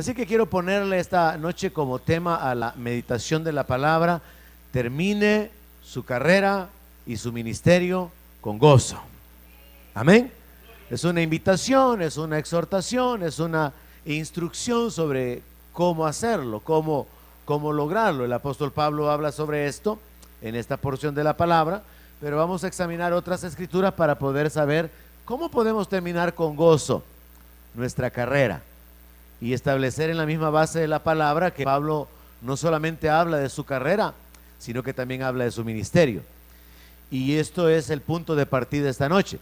Así que quiero ponerle esta noche como tema a la meditación de la palabra: termine su carrera y su ministerio con gozo. Amén. Es una invitación, es una exhortación, es una instrucción sobre cómo hacerlo, cómo lograrlo. El apóstol Pablo habla sobre esto en esta porción de la palabra, pero vamos a examinar otras escrituras para poder saber cómo podemos terminar con gozo nuestra carrera y establecer en la misma base de la palabra que Pablo no solamente habla de su carrera, sino que también habla de su ministerio. Y esto es el punto de partida esta noche.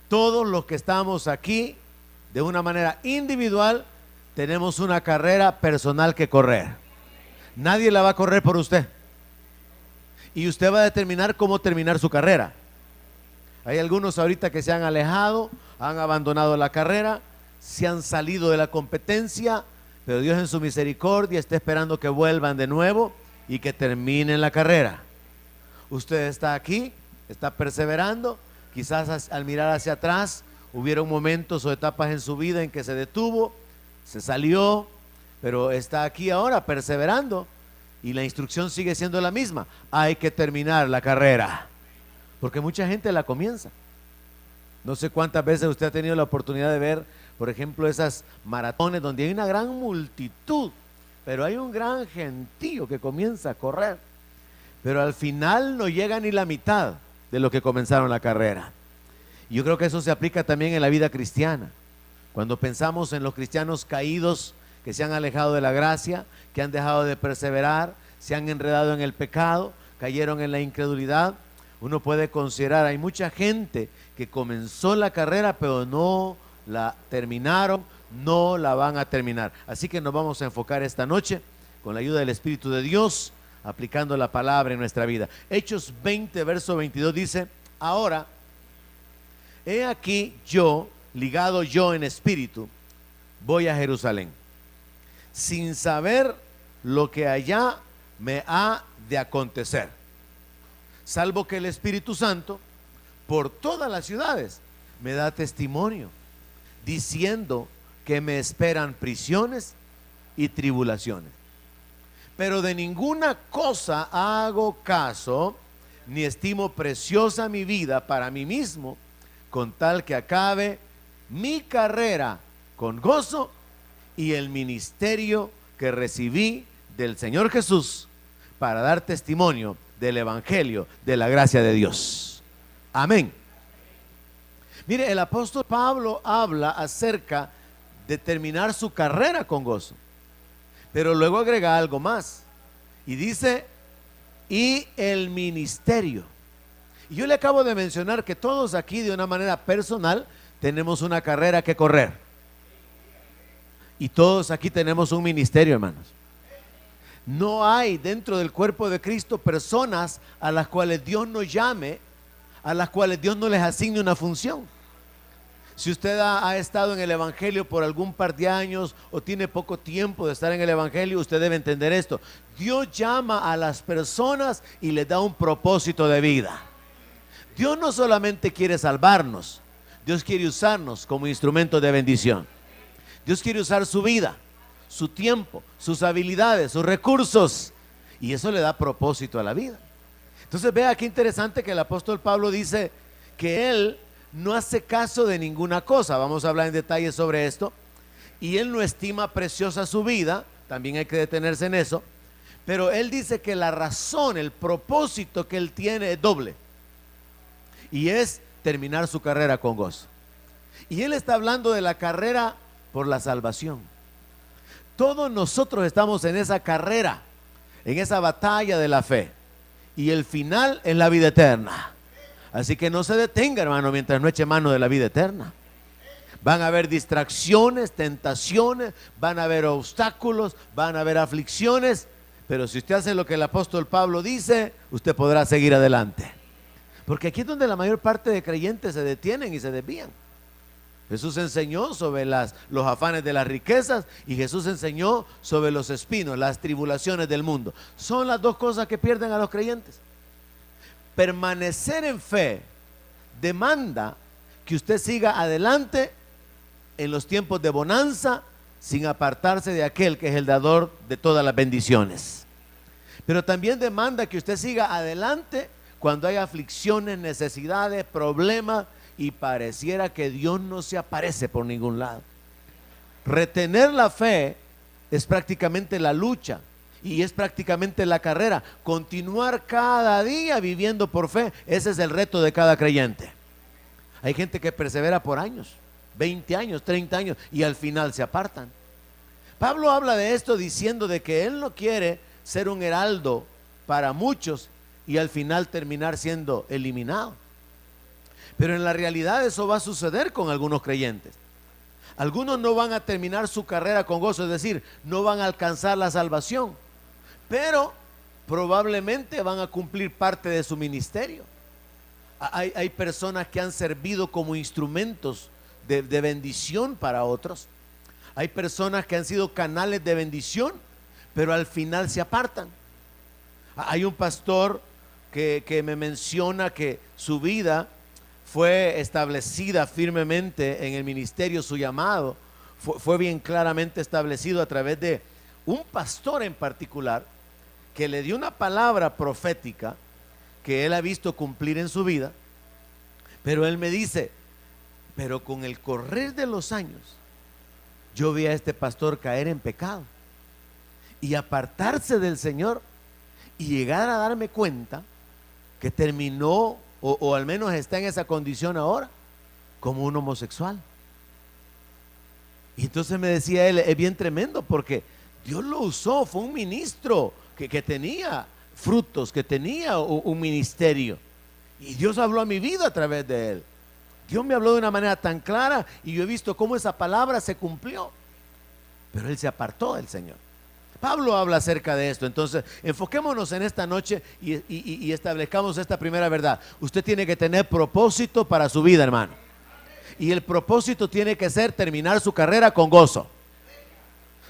Todos los que estamos aquí, de una manera individual, tenemos una carrera personal que correr. Nadie la va a correr por usted. Y usted va a determinar cómo terminar su carrera. Hay algunos ahorita que se han alejado, han abandonado la carrera, se han salido de la competencia, pero Dios en su misericordia está esperando que vuelvan de nuevo y que terminen la carrera. Usted está aquí, está perseverando. Quizás al mirar hacia atrás hubieron momentos o etapas en su vida en que se detuvo, se salió, pero está aquí ahora perseverando, y la instrucción sigue siendo la misma: hay que terminar la carrera, porque mucha gente la comienza. No sé cuántas veces usted ha tenido la oportunidad de ver, por ejemplo, esas maratones donde hay una gran multitud, pero hay un gran gentío que comienza a correr, pero al final no llega ni la mitad de lo que comenzaron la carrera. Y yo creo que eso se aplica también en la vida cristiana. Cuando pensamos en los cristianos caídos que se han alejado de la gracia, que han dejado de perseverar, se han enredado en el pecado, cayeron en la incredulidad, uno puede considerar, hay mucha gente que comenzó la carrera pero no la terminaron, no la van a terminar. Así que nos vamos a enfocar esta noche, con la ayuda del Espíritu de Dios, aplicando la palabra en nuestra vida. Hechos 20, verso 22 dice: ahora, he aquí yo, ligado yo en espíritu, voy a Jerusalén, sin saber lo que allá me ha de acontecer, salvo que el Espíritu Santo por todas las ciudades me da testimonio, diciendo que me esperan prisiones y tribulaciones. Pero de ninguna cosa hago caso, ni estimo preciosa mi vida para mí mismo, con tal que acabe mi carrera con gozo y el ministerio que recibí del Señor Jesús, para dar testimonio del evangelio de la gracia de Dios. Amén. Mire, el apóstol Pablo habla acerca de terminar su carrera con gozo, pero luego agrega algo más y dice: y el ministerio. Y yo le acabo de mencionar que todos aquí, de una manera personal, tenemos una carrera que correr, y todos aquí tenemos un ministerio, hermanos. No hay dentro del cuerpo de Cristo personas a las cuales Dios no llame, a las cuales Dios no les asigne una función. Si usted ha estado en el evangelio por algún par de años o tiene poco tiempo de estar en el evangelio, usted debe entender esto: Dios llama a las personas y les da un propósito de vida. Dios no solamente quiere salvarnos, Dios quiere usarnos como instrumento de bendición. Dios quiere usar su vida, su tiempo, sus habilidades, sus recursos, y eso le da propósito a la vida. Entonces vea qué interesante que el apóstol Pablo dice que él no hace caso de ninguna cosa. Vamos a hablar en detalle sobre esto. Y él no estima preciosa su vida, también hay que detenerse en eso, pero él dice que la razón, el propósito que él tiene es doble, y es terminar su carrera con gozo. Y él está hablando de la carrera por la salvación. Todos nosotros estamos en esa carrera, en esa batalla de la fe, y el final es la vida eterna. Así que no se detenga, hermano, mientras no eche mano de la vida eterna. Van a haber distracciones, tentaciones, van a haber obstáculos, van a haber aflicciones, pero si usted hace lo que el apóstol Pablo dice, usted podrá seguir adelante. Porque aquí es donde la mayor parte de creyentes se detienen y se desvían. Jesús enseñó sobre los afanes de las riquezas, y Jesús enseñó sobre los espinos, las tribulaciones del mundo. Son las dos cosas que pierden a los creyentes. Permanecer en fe demanda que usted siga adelante en los tiempos de bonanza, sin apartarse de aquel que es el dador de todas las bendiciones. Pero también demanda que usted siga adelante cuando hay aflicciones, necesidades, problemas y pareciera que Dios no se aparece por ningún lado. Retener la fe es prácticamente la lucha y es prácticamente la carrera. Continuar cada día viviendo por fe, ese es el reto de cada creyente. Hay gente que persevera por años, 20 años, 30 años y al final se apartan. Pablo habla de esto diciendo de que él no quiere ser un heraldo para muchos y al final terminar siendo eliminado. Pero en la realidad eso va a suceder con algunos creyentes. Algunos no van a terminar su carrera con gozo, es decir, no van a alcanzar la salvación, pero probablemente van a cumplir parte de su ministerio. Hay personas que han servido como instrumentos de bendición para otros. Hay personas que han sido canales de bendición, pero al final se apartan. Hay un pastor que me menciona que su vida fue establecida firmemente en el ministerio, su llamado fue bien claramente establecido a través de un pastor en particular que le dio una palabra profética que él ha visto cumplir en su vida. Pero él me dice, pero con el correr de los años yo vi a este pastor caer en pecado y apartarse del Señor y llegar a darme cuenta que terminó o al menos está en esa condición ahora como un homosexual. Y entonces me decía él, es bien tremendo porque Dios lo usó, fue un ministro que tenía frutos, que tenía un ministerio y Dios habló a mi vida a través de él. Dios me habló de una manera tan clara y yo he visto cómo esa palabra se cumplió, pero él se apartó del Señor. Pablo habla acerca de esto. Entonces enfoquémonos en esta noche y establezcamos esta primera verdad. Usted tiene que tener propósito para su vida, hermano, y el propósito tiene que ser terminar su carrera con gozo.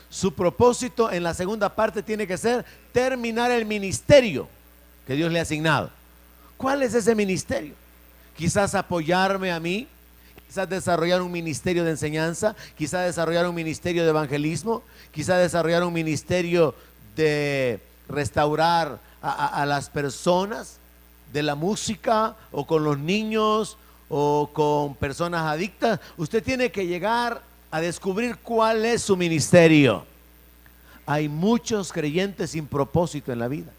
Su propósito en la segunda parte tiene que ser terminar el ministerio que Dios le ha asignado. ¿Cuál es ese ministerio? Quizás apoyarme a mí, quizás desarrollar un ministerio de enseñanza, quizás desarrollar un ministerio de evangelismo, quizás desarrollar un ministerio de restaurar a las personas, de la música o con los niños o con personas adictas. Usted tiene que llegar a descubrir cuál es su ministerio. Hay muchos creyentes sin propósito en la vida.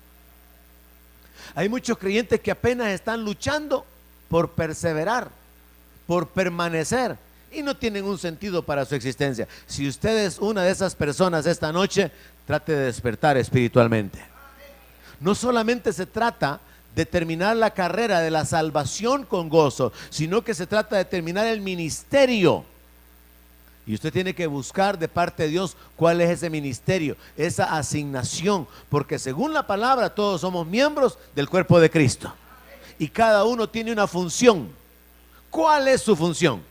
Hay muchos creyentes que apenas están luchando por perseverar, por permanecer y no tienen un sentido para su existencia. Si usted es una de esas personas esta noche, trate de despertar espiritualmente. No solamente se trata de terminar la carrera de la salvación con gozo, sino que se trata de terminar el ministerio. Y usted tiene que buscar de parte de Dios cuál es ese ministerio, esa asignación, porque según la palabra todos somos miembros del cuerpo de Cristo y cada uno tiene una función. ¿Cuál es su función?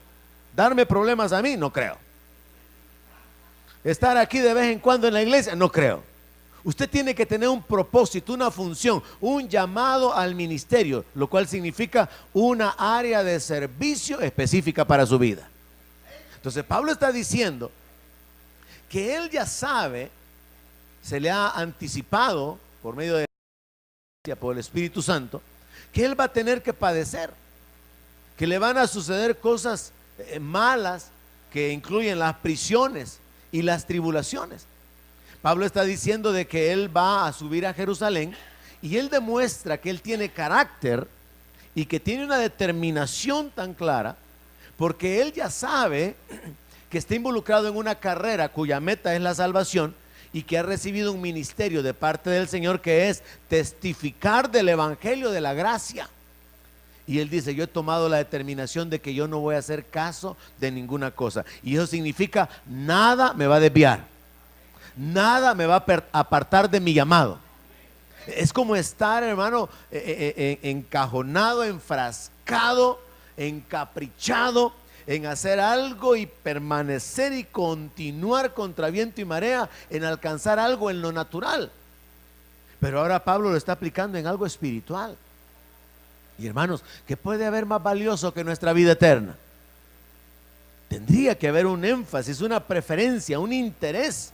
¿Darme problemas a mí? No creo. ¿Estar aquí de vez en cuando en la iglesia? No creo. Usted tiene que tener un propósito, una función, un llamado al ministerio, lo cual significa una área de servicio específica para su vida. Entonces Pablo está diciendo que él ya sabe, se le ha anticipado por medio de por el Espíritu Santo, que él va a tener que padecer, que le van a suceder cosas malas que incluyen las prisiones y las tribulaciones. Pablo está diciendo de que él va a subir a Jerusalén y él demuestra que él tiene carácter y que tiene una determinación tan clara, porque él ya sabe que está involucrado en una carrera cuya meta es la salvación y que ha recibido un ministerio de parte del Señor que es testificar del evangelio de la gracia. Y él dice, yo he tomado la determinación de que yo no voy a hacer caso de ninguna cosa. Y eso significa, nada me va a desviar, nada me va a apartar de mi llamado. Es como estar, hermano, encajonado, enfrascado, encaprichado en hacer algo y permanecer y continuar contra viento y marea en alcanzar algo en lo natural. Pero ahora Pablo lo está aplicando en algo espiritual. Y hermanos, ¿qué puede haber más valioso que nuestra vida eterna? Tendría que haber un énfasis, una preferencia, un interés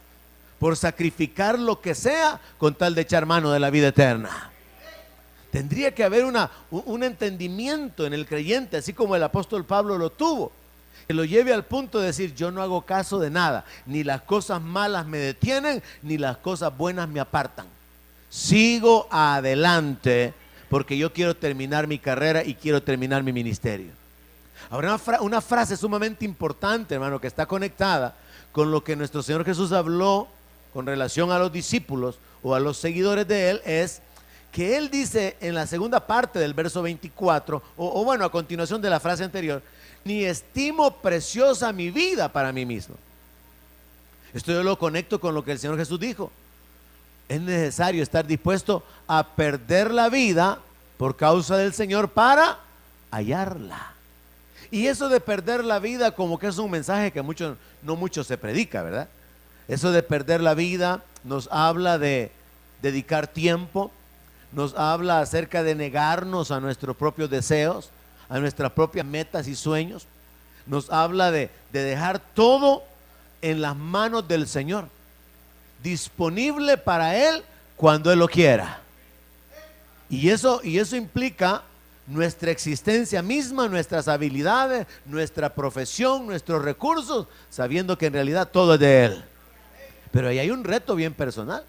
por sacrificar lo que sea con tal de echar mano de la vida eterna. Tendría que haber un entendimiento en el creyente, así como el apóstol Pablo lo tuvo, que lo lleve al punto de decir: yo no hago caso de nada, ni las cosas malas me detienen, ni las cosas buenas me apartan. Sigo adelante porque yo quiero terminar mi carrera y quiero terminar mi ministerio. Ahora, una frase sumamente importante, hermano, que está conectada con lo que nuestro Señor Jesús habló con relación a los discípulos o a los seguidores de Él, es que Él dice en la segunda parte del verso 24, o bueno, a continuación de la frase anterior: ni estimo preciosa mi vida para mí mismo. Esto yo lo conecto con lo que el Señor Jesús dijo: es necesario estar dispuesto a perder la vida por causa del Señor para hallarla. Y eso de perder la vida, como que es un mensaje que no mucho se predica, ¿verdad? Eso de perder la vida nos habla de dedicar tiempo, nos habla acerca de negarnos a nuestros propios deseos, a nuestras propias metas y sueños. Nos habla de dejar todo en las manos del Señor, disponible para Él cuando Él lo quiera. Y eso implica nuestra existencia misma, nuestras habilidades, nuestra profesión, nuestros recursos, sabiendo que en realidad todo es de Él. Pero ahí hay un reto bien personal.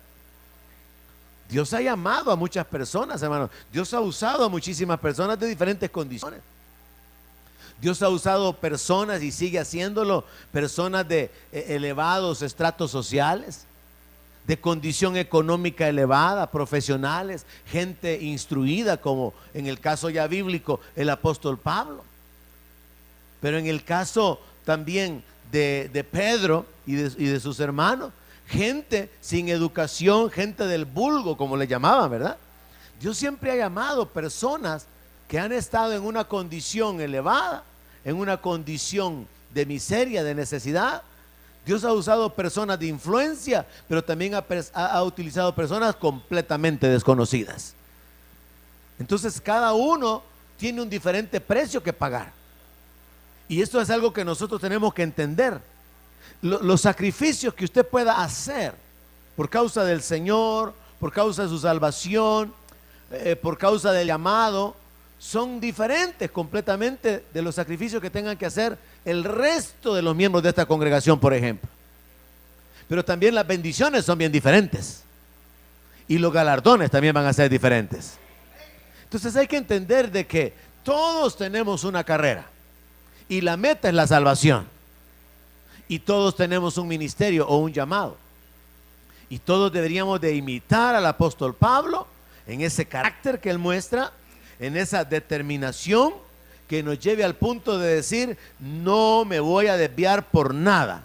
Dios ha llamado a muchas personas, hermanos. Dios ha usado a muchísimas personas de diferentes condiciones. Dios ha usado personas, y sigue haciéndolo, personas de elevados estratos sociales, de condición económica elevada, profesionales, gente instruida, como en el caso ya bíblico el apóstol Pablo. Pero en el caso también de Pedro y de sus hermanos, gente sin educación, gente del vulgo, como le llamaban, ¿verdad? Dios siempre ha llamado personas que han estado en una condición elevada, en una condición de miseria, de necesidad. Dios ha usado personas de influencia, pero también ha utilizado personas completamente desconocidas. Entonces cada uno tiene un diferente precio que pagar. Y esto es algo que nosotros tenemos que entender. Los sacrificios que usted pueda hacer por causa del Señor, por causa de su salvación, por causa del llamado, son diferentes completamente de los sacrificios que tengan que hacer el resto de los miembros de esta congregación, por ejemplo. Pero también las bendiciones son bien diferentes, y los galardones también van a ser diferentes. Entonces hay que entender de que todos tenemos una carrera, y la meta es la salvación, y todos tenemos un ministerio o un llamado, y todos deberíamos de imitar al apóstol Pablo en ese carácter que él muestra, en esa determinación que nos lleve al punto de decir: no me voy a desviar por nada,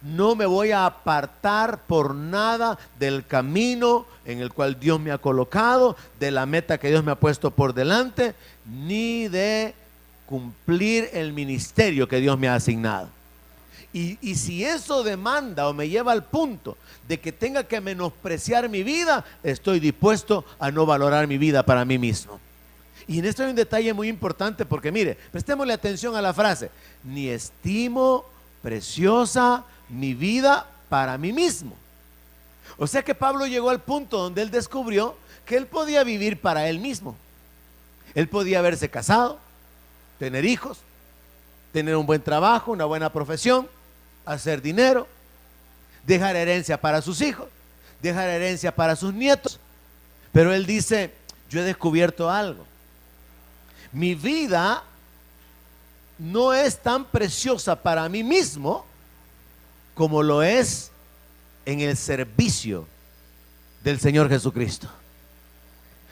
no me voy a apartar por nada del camino en el cual Dios me ha colocado, de la meta que Dios me ha puesto por delante, ni de cumplir el ministerio que Dios me ha asignado. Y si eso demanda o me lleva al punto de que tenga que menospreciar mi vida, estoy dispuesto a no valorar mi vida para mí mismo. Y en esto hay un detalle muy importante, porque mire, prestémosle atención a la frase: ni estimo preciosa mi vida para mí mismo. O sea que Pablo llegó al punto donde él descubrió que él podía vivir para él mismo. Él podía haberse casado, tener hijos, tener un buen trabajo, una buena profesión, hacer dinero, dejar herencia para sus hijos, dejar herencia para sus nietos. Pero él dice: yo he descubierto algo. Mi vida no es tan preciosa para mí mismo como lo es en el servicio del Señor Jesucristo.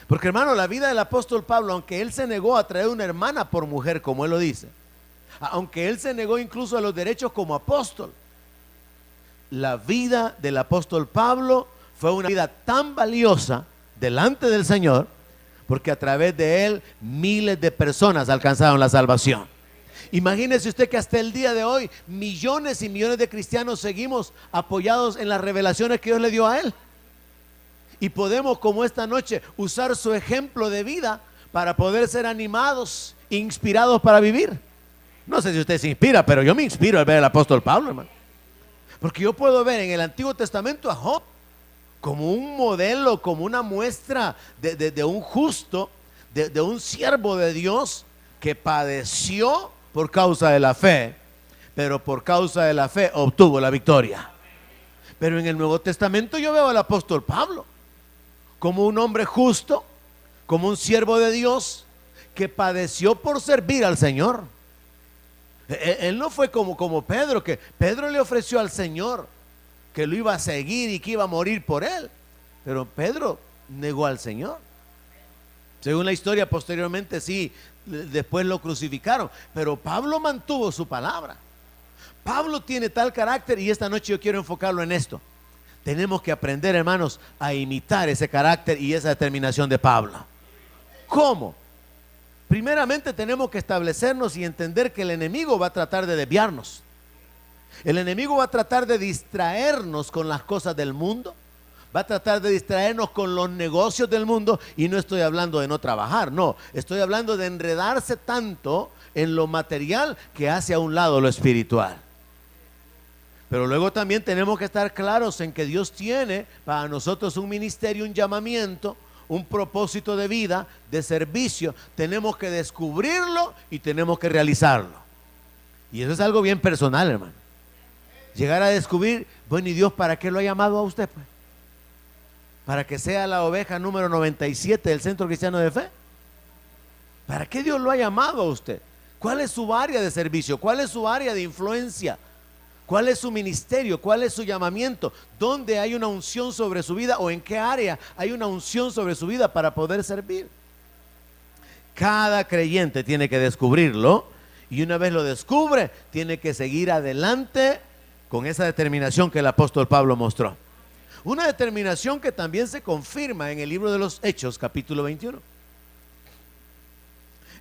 Porque, hermano, la vida del apóstol Pablo, aunque él se negó a traer una hermana por mujer, como él lo dice, aunque él se negó incluso a los derechos como apóstol, la vida del apóstol Pablo fue una vida tan valiosa delante del Señor, porque a través de él miles de personas alcanzaron la salvación. Imagínese usted que hasta el día de hoy millones y millones de cristianos seguimos apoyados en las revelaciones que Dios le dio a él, y podemos, como esta noche, usar su ejemplo de vida para poder ser animados, inspirados para vivir. No sé si usted se inspira, pero yo me inspiro al ver al apóstol Pablo, hermano. Porque yo puedo ver en el Antiguo Testamento a Job como un modelo, como una muestra de un justo, de un siervo de Dios que padeció por causa de la fe, pero por causa de la fe obtuvo la victoria. Pero en el Nuevo Testamento yo veo al apóstol Pablo como un hombre justo, como un siervo de Dios que padeció por servir al Señor. Él no fue como Pedro, que Pedro le ofreció al Señor que lo iba a seguir y que iba a morir por él, pero Pedro negó al Señor. Según la historia, posteriormente sí, después lo crucificaron, pero Pablo mantuvo su palabra. Pablo tiene tal carácter, y esta noche yo quiero enfocarlo en esto. Tenemos que aprender, hermanos, a imitar ese carácter y esa determinación de Pablo. ¿Cómo? Primeramente tenemos que establecernos y entender que el enemigo va a tratar de desviarnos. El enemigo va a tratar de distraernos con las cosas del mundo. Va a tratar de distraernos con los negocios del mundo. Y no estoy hablando de no trabajar, no. Estoy hablando de enredarse tanto en lo material que hace a un lado lo espiritual. Pero luego también tenemos que estar claros en que Dios tiene para nosotros un ministerio, un llamamiento, un propósito de vida, de servicio. Tenemos que descubrirlo y tenemos que realizarlo. Y eso es algo bien personal, hermano. Llegar a descubrir, bueno, ¿y Dios para qué lo ha llamado a usted, pues? ¿Para que sea la oveja número 97 del Centro Cristiano de Fe? ¿Para qué Dios lo ha llamado a usted? ¿Cuál es su área de servicio? ¿Cuál es su área de influencia? ¿Cuál es su ministerio? ¿Cuál es su llamamiento? ¿Dónde hay una unción sobre su vida? ¿O en qué área hay una unción sobre su vida para poder servir? Cada creyente tiene que descubrirlo, y una vez lo descubre, tiene que seguir adelante con esa determinación que el apóstol Pablo mostró. Una determinación que también se confirma en el libro de los Hechos, capítulo 21.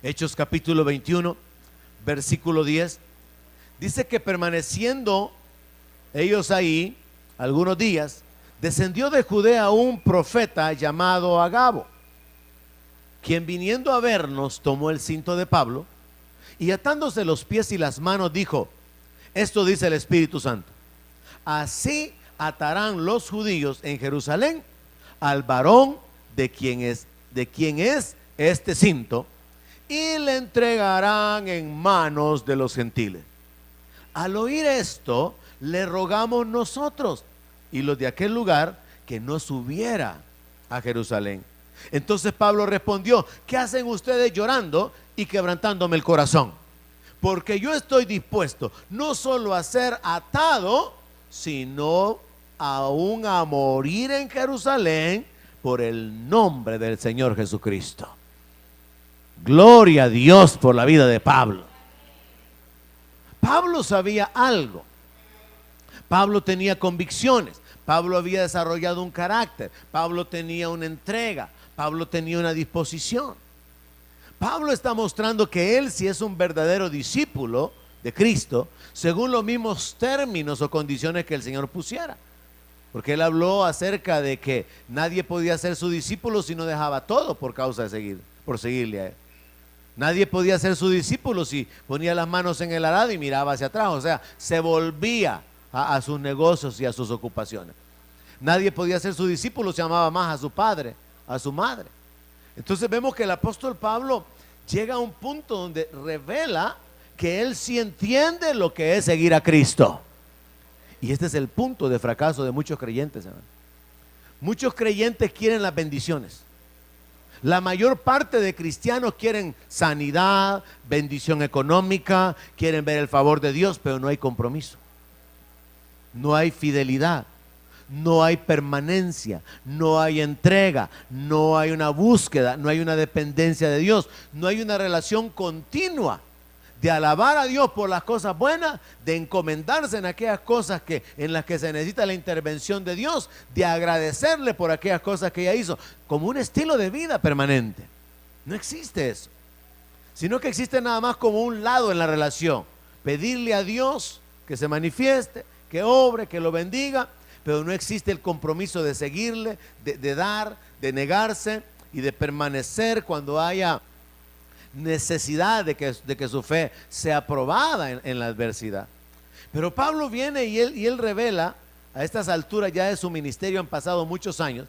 Hechos capítulo 21, versículo 10. Dice que permaneciendo ellos ahí algunos días, descendió de Judea un profeta llamado Agabo, quien viniendo a vernos tomó el cinto de Pablo y atándose los pies y las manos dijo: esto dice el Espíritu Santo, así atarán los judíos en Jerusalén al varón de quien es este cinto, y le entregarán en manos de los gentiles. Al oír esto, le rogamos nosotros y los de aquel lugar que no subiera a Jerusalén. Entonces Pablo respondió: ¿qué hacen ustedes llorando y quebrantándome el corazón? Porque yo estoy dispuesto no solo a ser atado, sino aún a morir en Jerusalén por el nombre del Señor Jesucristo. Gloria a Dios por la vida de Pablo. Pablo sabía algo. Pablo tenía convicciones. Pablo había desarrollado un carácter. Pablo tenía una entrega. Pablo tenía una disposición. Pablo está mostrando que él sí es un verdadero discípulo de Cristo, según los mismos términos o condiciones que el Señor pusiera. Porque él habló acerca de que nadie podía ser su discípulo si no dejaba todo por causa de seguirle a él. Nadie podía ser su discípulo si ponía las manos en el arado y miraba hacia atrás. O sea, se volvía a sus negocios y a sus ocupaciones. Nadie podía ser su discípulo si amaba más a su padre, a su madre. Entonces vemos que el apóstol Pablo llega a un punto donde revela que él sí entiende lo que es seguir a Cristo. Y este es el punto de fracaso de muchos creyentes, hermano. Muchos creyentes quieren las bendiciones. La mayor parte de cristianos quieren sanidad, bendición económica, quieren ver el favor de Dios, pero no hay compromiso. No hay fidelidad, no hay permanencia, no hay entrega, no hay una búsqueda, no hay una dependencia de Dios, no hay una relación continua de alabar a Dios por las cosas buenas, de encomendarse en aquellas cosas en las que se necesita la intervención de Dios, de agradecerle por aquellas cosas que ella hizo, como un estilo de vida permanente. No existe eso, sino que existe nada más como un lado en la relación: pedirle a Dios que se manifieste, que obre, que lo bendiga, pero no existe el compromiso de seguirle, de dar, de negarse y de permanecer cuando haya necesidad de que su fe sea probada en la adversidad. Pero Pablo viene y él revela, a estas alturas ya de su ministerio han pasado muchos años,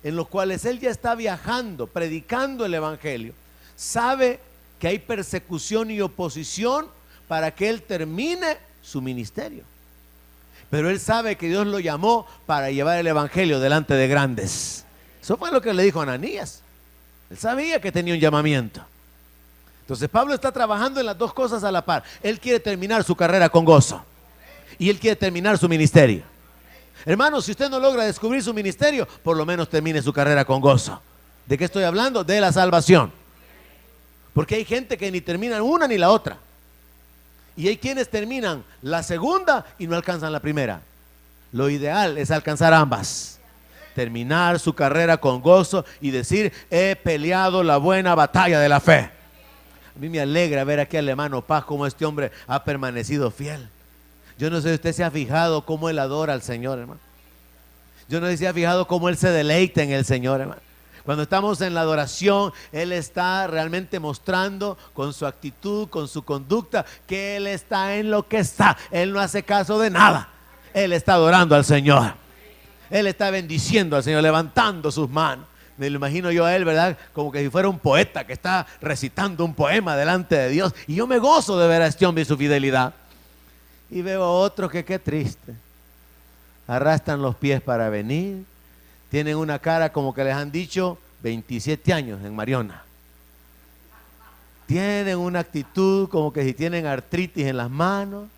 en los cuales él ya está viajando, predicando el evangelio. Sabe que hay persecución y oposición para que él termine su ministerio. Pero él sabe que Dios lo llamó para llevar el evangelio delante de grandes. Eso fue lo que le dijo a Ananías. Él sabía que tenía un llamamiento. Entonces Pablo está trabajando en las dos cosas a la par. Él quiere terminar su carrera con gozo y él quiere terminar su ministerio. Hermano, si usted no logra descubrir su ministerio, por lo menos termine su carrera con gozo. ¿De qué estoy hablando? De la salvación. Porque hay gente que ni termina una ni la otra. Y hay quienes terminan la segunda y no alcanzan la primera. Lo ideal es alcanzar ambas. Terminar su carrera con gozo y decir: he peleado la buena batalla de la fe. A mí me alegra ver aquí al hermano Paz, cómo este hombre ha permanecido fiel. Yo no sé si usted se ha fijado cómo él adora al Señor, hermano. Yo no sé si se ha fijado cómo él se deleita en el Señor, hermano. Cuando estamos en la adoración, él está realmente mostrando con su actitud, con su conducta, que él está en lo que está. Él no hace caso de nada. Él está adorando al Señor. Él está bendiciendo al Señor, levantando sus manos. Me lo imagino yo a él, ¿verdad? Como que si fuera un poeta que está recitando un poema delante de Dios. Y yo me gozo de ver a este hombre y su fidelidad. Y veo a otros que qué triste. Arrastran los pies para venir. Tienen una cara como que les han dicho 27 años en Mariona. Tienen una actitud como que si tienen artritis en las manos.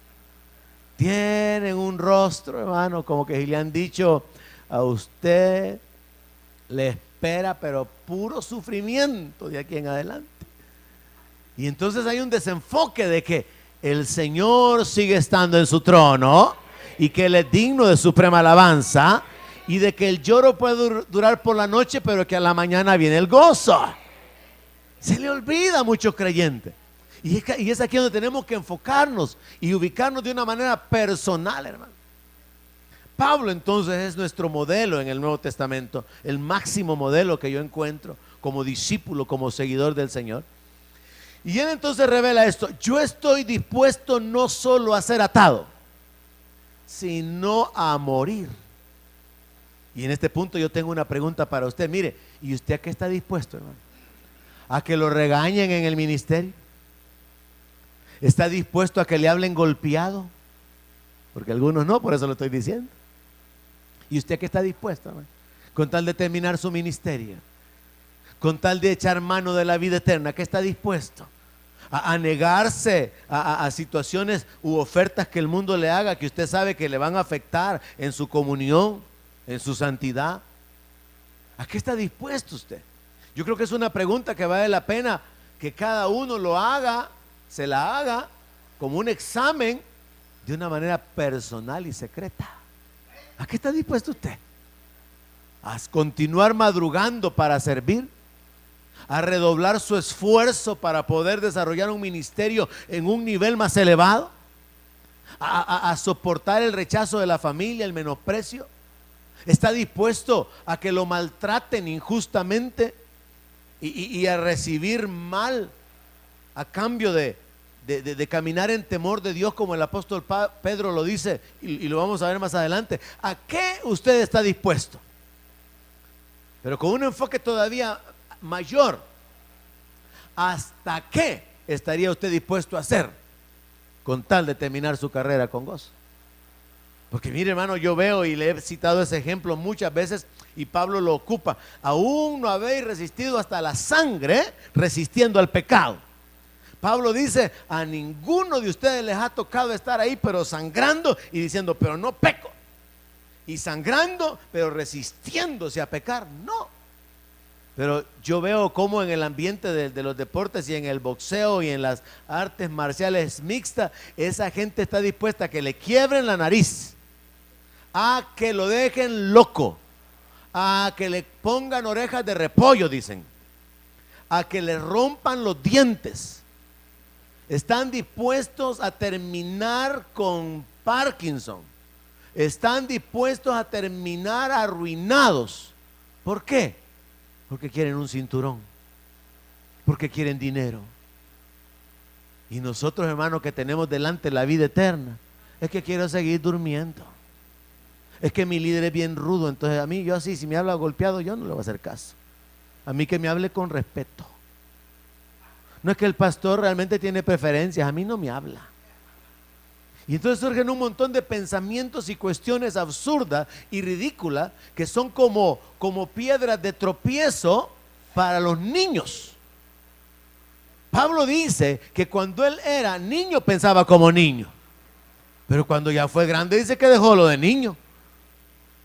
Tienen un rostro, hermano, como que si le han dicho: a usted le espera pero puro sufrimiento de aquí en adelante. Y entonces hay un desenfoque de que el Señor sigue estando en su trono y que Él es digno de suprema alabanza, y de que el lloro puede durar por la noche, pero que a la mañana viene el gozo. Se le olvida a muchos creyentes. Y es aquí donde tenemos que enfocarnos y ubicarnos de una manera personal, hermano. Pablo entonces es nuestro modelo en el Nuevo Testamento, el máximo modelo que yo encuentro como discípulo, como seguidor del Señor. Y él entonces revela esto: yo estoy dispuesto no solo a ser atado, sino a morir. Y en este punto yo tengo una pregunta para usted. Mire, ¿y usted a qué está dispuesto, hermano? ¿A que lo regañen en el ministerio? ¿Está dispuesto a que le hablen golpeado? Porque algunos no, por eso lo estoy diciendo. ¿Y usted a qué está dispuesto, hermano? Con tal de terminar su ministerio, con tal de echar mano de la vida eterna, ¿a qué está dispuesto? A negarse a situaciones u ofertas que el mundo le haga, que usted sabe que le van a afectar en su comunión, en su santidad. ¿A qué está dispuesto usted? Yo creo que es una pregunta que vale la pena que cada uno lo haga, se la haga como un examen de una manera personal y secreta. ¿A qué está dispuesto usted? ¿A continuar madrugando para servir? ¿A redoblar su esfuerzo para poder desarrollar un ministerio en un nivel más elevado? ¿A soportar el rechazo de la familia, el menosprecio? ¿Está dispuesto a que lo maltraten injustamente y a recibir mal a cambio de caminar en temor de Dios, como el apóstol Pedro lo dice, y lo vamos a ver más adelante? ¿A qué usted está dispuesto? Pero con un enfoque todavía mayor: ¿hasta qué estaría usted dispuesto a hacer con tal de terminar su carrera con gozo? Porque mire, hermano, yo veo y le he citado ese ejemplo muchas veces, y Pablo lo ocupa: aún no habéis resistido hasta la sangre, resistiendo al pecado. Pablo dice: a ninguno de ustedes les ha tocado estar ahí pero sangrando y diciendo: pero no peco, y sangrando pero resistiéndose a pecar. No. Pero yo veo cómo en el ambiente de los deportes y en el boxeo y en las artes marciales mixtas, esa gente está dispuesta a que le quiebren la nariz, a que lo dejen loco, a que le pongan orejas de repollo, dicen, a que le rompan los dientes. Están dispuestos a terminar con Parkinson. Están dispuestos a terminar arruinados. ¿Por qué? Porque quieren un cinturón, porque quieren dinero, Y nosotros, hermanos, que tenemos delante la vida eterna, es que quiero seguir durmiendo. Es que mi líder es bien rudo, entonces a mí, yo así, si me habla golpeado, yo no le voy a hacer caso. A mí que me hable con respeto. No es que el pastor realmente tiene preferencias, a mí no me habla. Y entonces surgen un montón de pensamientos y cuestiones absurdas y ridículas que son como piedras de tropiezo para los niños. Pablo dice que cuando él era niño pensaba como niño, pero cuando ya fue grande dice que dejó lo de niño.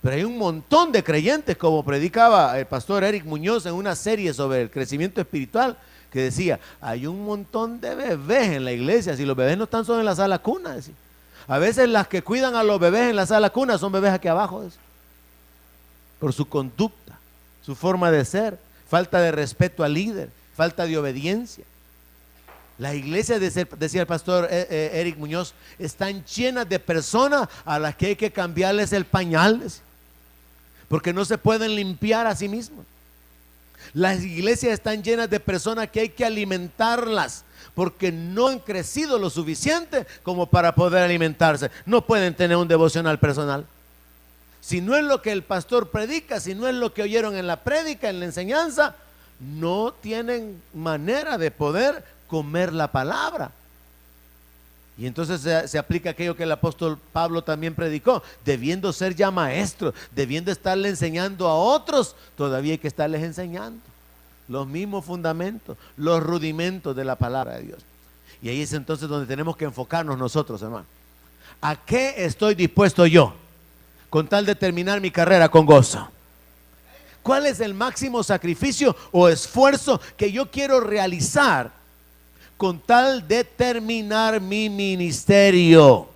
Pero hay un montón de creyentes, como predicaba el pastor Eric Muñoz en una serie sobre el crecimiento espiritual, que decía, hay un montón de bebés en la iglesia, si los bebés no están solo en la sala cuna, decía. A veces las que cuidan a los bebés en la sala cuna son bebés aquí abajo, decía, por su conducta, su forma de ser, falta de respeto al líder, falta de obediencia. Las iglesias, decía el pastor Eric Muñoz, están llenas de personas a las que hay que cambiarles el pañal, decía, porque no se pueden limpiar a sí mismos. Las iglesias están llenas de personas que hay que alimentarlas porque no han crecido lo suficiente como para poder alimentarse. No pueden tener un devocional personal. Si no es lo que el pastor predica, si no es lo que oyeron en la prédica, en la enseñanza, no tienen manera de poder comer la palabra. Y entonces se aplica aquello que el apóstol Pablo también predicó, debiendo ser ya maestro, debiendo estarle enseñando a otros, todavía hay que estarles enseñando los mismos fundamentos, los rudimentos de la palabra de Dios. Y ahí es entonces donde tenemos que enfocarnos nosotros, hermano. ¿A qué estoy dispuesto yo con tal de terminar mi carrera con gozo? ¿Cuál es el máximo sacrificio o esfuerzo que yo quiero realizar con tal de terminar mi ministerio?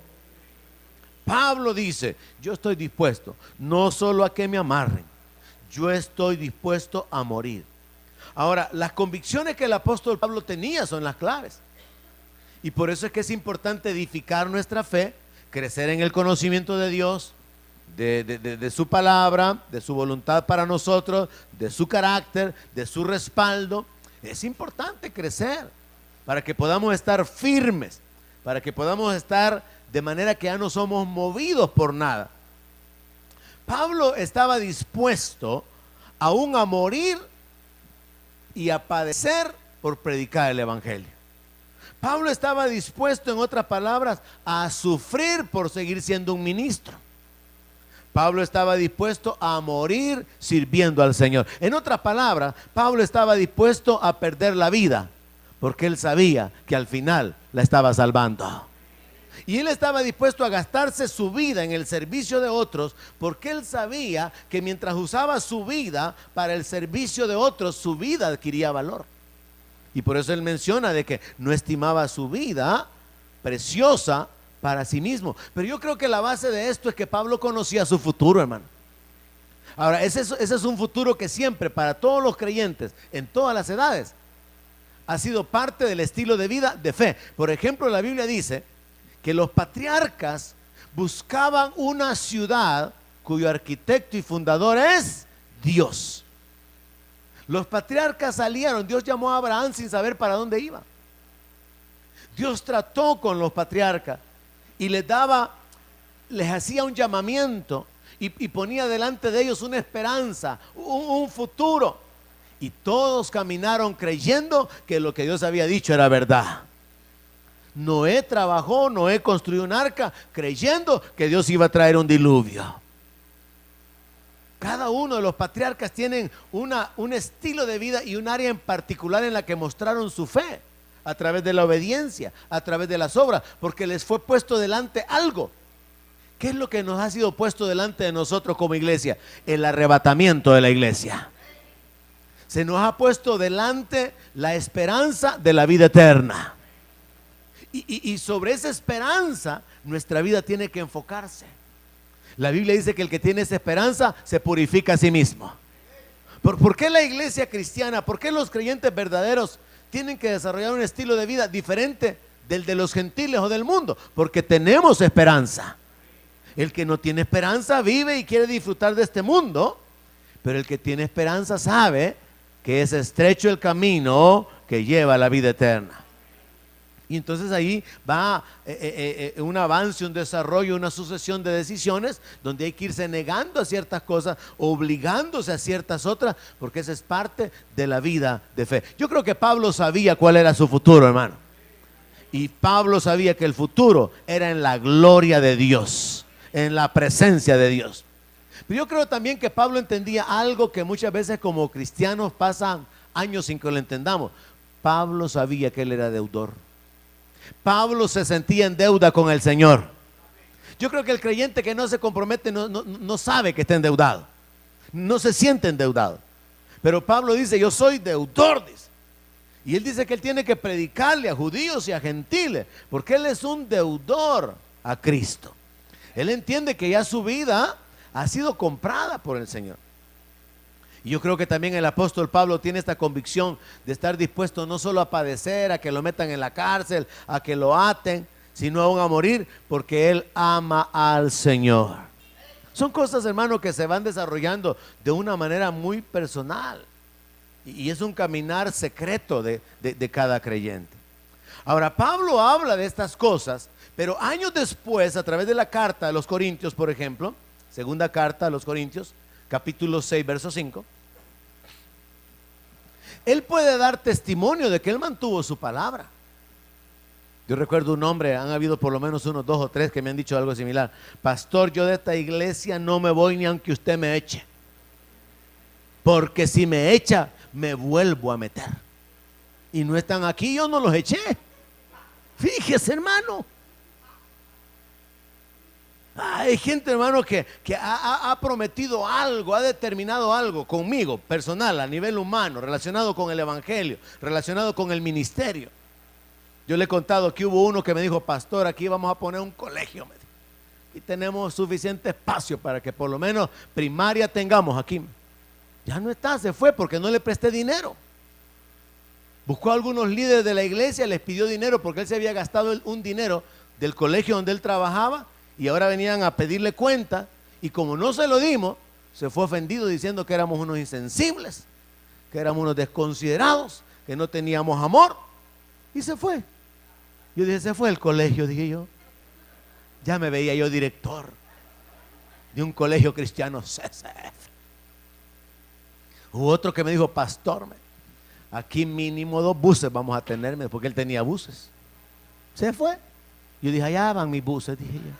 Pablo dice, yo estoy dispuesto no solo a que me amarren, yo estoy dispuesto a morir. Ahora, las convicciones que el apóstol Pablo tenía son las claves. Y por eso es que es importante edificar nuestra fe, crecer en el conocimiento de Dios, de su palabra, de su voluntad para nosotros, de su carácter, de su respaldo. Es importante crecer para que podamos estar firmes, para que podamos estar de manera que ya no somos movidos por nada. Pablo estaba dispuesto aún a morir y a padecer por predicar el evangelio. Pablo estaba dispuesto, en otras palabras, a sufrir por seguir siendo un ministro. Pablo estaba dispuesto a morir sirviendo al Señor. En otras palabras, Pablo estaba dispuesto a perder la vida porque él sabía que al final la estaba salvando. Y él estaba dispuesto a gastarse su vida en el servicio de otros porque él sabía que mientras usaba su vida para el servicio de otros, su vida adquiría valor. Y por eso él menciona de que no estimaba su vida preciosa para sí mismo. Pero yo creo que la base de esto es que Pablo conocía su futuro, hermano. Ahora, ese es un futuro que siempre, para todos los creyentes, en todas las edades, ha sido parte del estilo de vida de fe. Por ejemplo, la Biblia dice que los patriarcas buscaban una ciudad cuyo arquitecto y fundador es Dios. Los patriarcas salieron, Dios llamó a Abraham sin saber para dónde iba. Dios trató con los patriarcas y les hacía un llamamiento y ponía delante de ellos una esperanza, un futuro. Y todos caminaron creyendo que lo que Dios había dicho era verdad. Noé trabajó, Noé construyó un arca creyendo que Dios iba a traer un diluvio. Cada uno de los patriarcas tienen un estilo de vida y un área en particular en la que mostraron su fe, a través de la obediencia, a través de las obras, porque les fue puesto delante algo. ¿Qué es lo que nos ha sido puesto delante de nosotros como iglesia? El arrebatamiento de la iglesia. Se nos ha puesto delante la esperanza de la vida eterna. Y sobre esa esperanza nuestra vida tiene que enfocarse. La Biblia dice que el que tiene esa esperanza se purifica a sí mismo. ¿Por qué la iglesia cristiana, por qué los creyentes verdaderos tienen que desarrollar un estilo de vida diferente del de los gentiles o del mundo? Porque tenemos esperanza. El que no tiene esperanza vive y quiere disfrutar de este mundo, pero el que tiene esperanza sabe que es estrecho el camino que lleva a la vida eterna. Y entonces ahí va un avance, un desarrollo, una sucesión de decisiones donde hay que irse negando a ciertas cosas, obligándose a ciertas otras, porque esa es parte de la vida de fe. Yo creo que Pablo sabía cuál era su futuro, hermano. Y Pablo sabía que el futuro era en la gloria de Dios, en la presencia de Dios. Pero yo creo también que Pablo entendía algo que muchas veces como cristianos pasan años sin que lo entendamos. Pablo sabía que él era deudor. Pablo se sentía en deuda con el Señor. Yo creo que el creyente que no se compromete no sabe que está endeudado. No se siente endeudado. Pero Pablo dice, yo soy deudor, dice. Y él dice que él tiene que predicarle a judíos y a gentiles, porque él es un deudor a Cristo. Él entiende que ya su vida ha sido comprada por el Señor. Y yo creo que también el apóstol Pablo tiene esta convicción de estar dispuesto no solo a padecer, a que lo metan en la cárcel, a que lo aten, sino aún a morir, porque él ama al Señor. Son cosas, hermano, que se van desarrollando de una manera muy personal. Y es un caminar secreto de cada creyente. Ahora, Pablo habla de estas cosas, pero años después, a través de la carta a los Corintios, por ejemplo, segunda carta a los Corintios, capítulo 6, verso 5, él puede dar testimonio de que él mantuvo su palabra. Yo recuerdo un hombre, han habido por lo menos unos 2 o 3 que me han dicho algo similar: pastor, yo de esta iglesia no me voy ni aunque usted me eche, porque si me echa, me vuelvo a meter. Y no están aquí, yo no los eché. Fíjese, hermano. Hay gente, hermano, que ha prometido algo, ha determinado algo conmigo, personal, a nivel humano, relacionado con el evangelio, relacionado con el ministerio. Yo le he contado que hubo uno que me dijo: pastor, aquí vamos a poner un colegio, y tenemos suficiente espacio para que por lo menos primaria tengamos aquí. Ya no está, se fue porque no le presté dinero. Buscó a algunos líderes de la iglesia, les pidió dinero porque él se había gastado un dinero del colegio donde él trabajaba, y ahora venían a pedirle cuenta, y como no se lo dimos, se fue ofendido diciendo que éramos unos insensibles, que éramos unos desconsiderados, que no teníamos amor, y se fue. Yo dije, se fue el colegio, dije yo. Ya me veía yo director de un colegio cristiano CCF. Hubo otro que me dijo: pastor, aquí mínimo 2 buses vamos a tenerme, porque él tenía buses. Se fue. Yo dije, allá van mis buses, dije yo.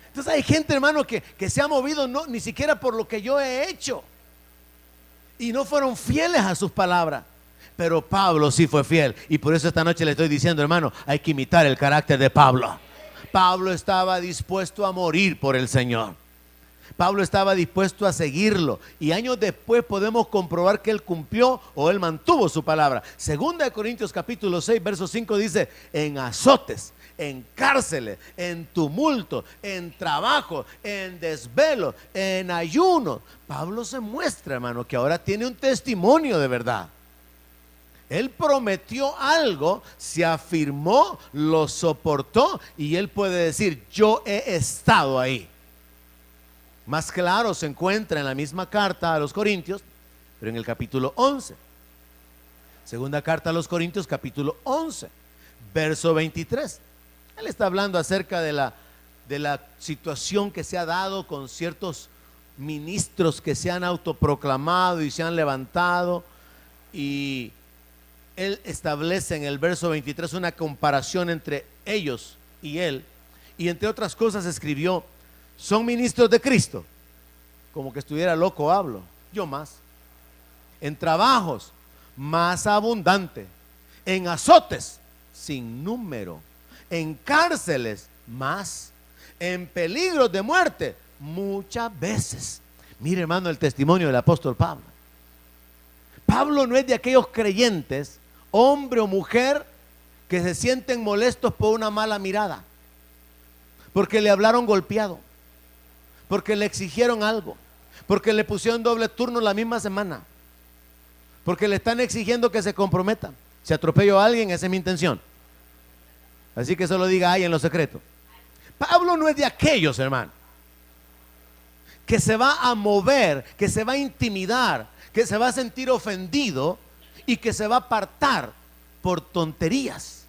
Entonces hay gente, hermano, que se ha movido ni siquiera por lo que yo he hecho, y no fueron fieles a sus palabras. Pero Pablo sí fue fiel, y por eso esta noche le estoy diciendo, hermano, hay que imitar el carácter de Pablo. Pablo estaba dispuesto a morir por el Señor. Pablo estaba dispuesto a seguirlo, y años después podemos comprobar que él cumplió, o él mantuvo su palabra. Segunda de Corintios capítulo 6, verso 5 dice: en azotes, en cárceles, en tumulto, en trabajo, en desvelo, en ayuno. Pablo se muestra, hermano, que ahora tiene un testimonio de verdad. Él prometió algo, se afirmó, lo soportó, y él puede decir: yo he estado ahí. Más claro se encuentra en la misma carta a los Corintios, pero en el capítulo 11. Segunda carta a los Corintios, capítulo 11, verso 23. Él está hablando acerca de la situación que se ha dado con ciertos ministros que se han autoproclamado y se han levantado, y él establece en el verso 23 una comparación entre ellos y él, y entre otras cosas escribió: son ministros de Cristo. Como que estuviera loco hablo, yo más. En trabajos, más abundante. En azotes, sin número. En cárceles, más. En peligros de muerte, muchas veces. Mire, hermano, el testimonio del apóstol Pablo. Pablo no es de aquellos creyentes, hombre o mujer, que se sienten molestos por una mala mirada, porque le hablaron golpeado, porque le exigieron algo, porque le pusieron doble turno la misma semana, porque le están exigiendo que se comprometa. Si atropello a alguien, esa es mi intención. Así que solo diga ay en lo secreto. Pablo no es de aquellos, hermano, que se va a mover, que se va a intimidar, que se va a sentir ofendido y que se va a apartar por tonterías.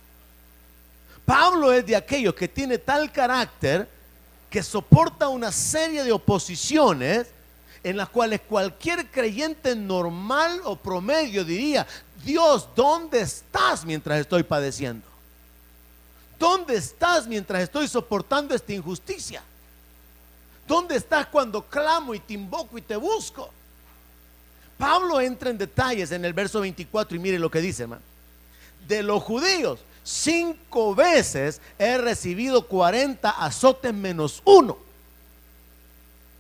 Pablo es de aquellos que tiene tal carácter que soporta una serie de oposiciones en las cuales cualquier creyente normal o promedio diría: Dios, ¿dónde estás mientras estoy padeciendo? ¿Dónde estás mientras estoy soportando esta injusticia? ¿Dónde estás cuando clamo y te invoco y te busco? Pablo entra en detalles en el verso 24 y mire lo que dice, hermano. De los judíos, 5 veces he recibido 40 azotes menos 1.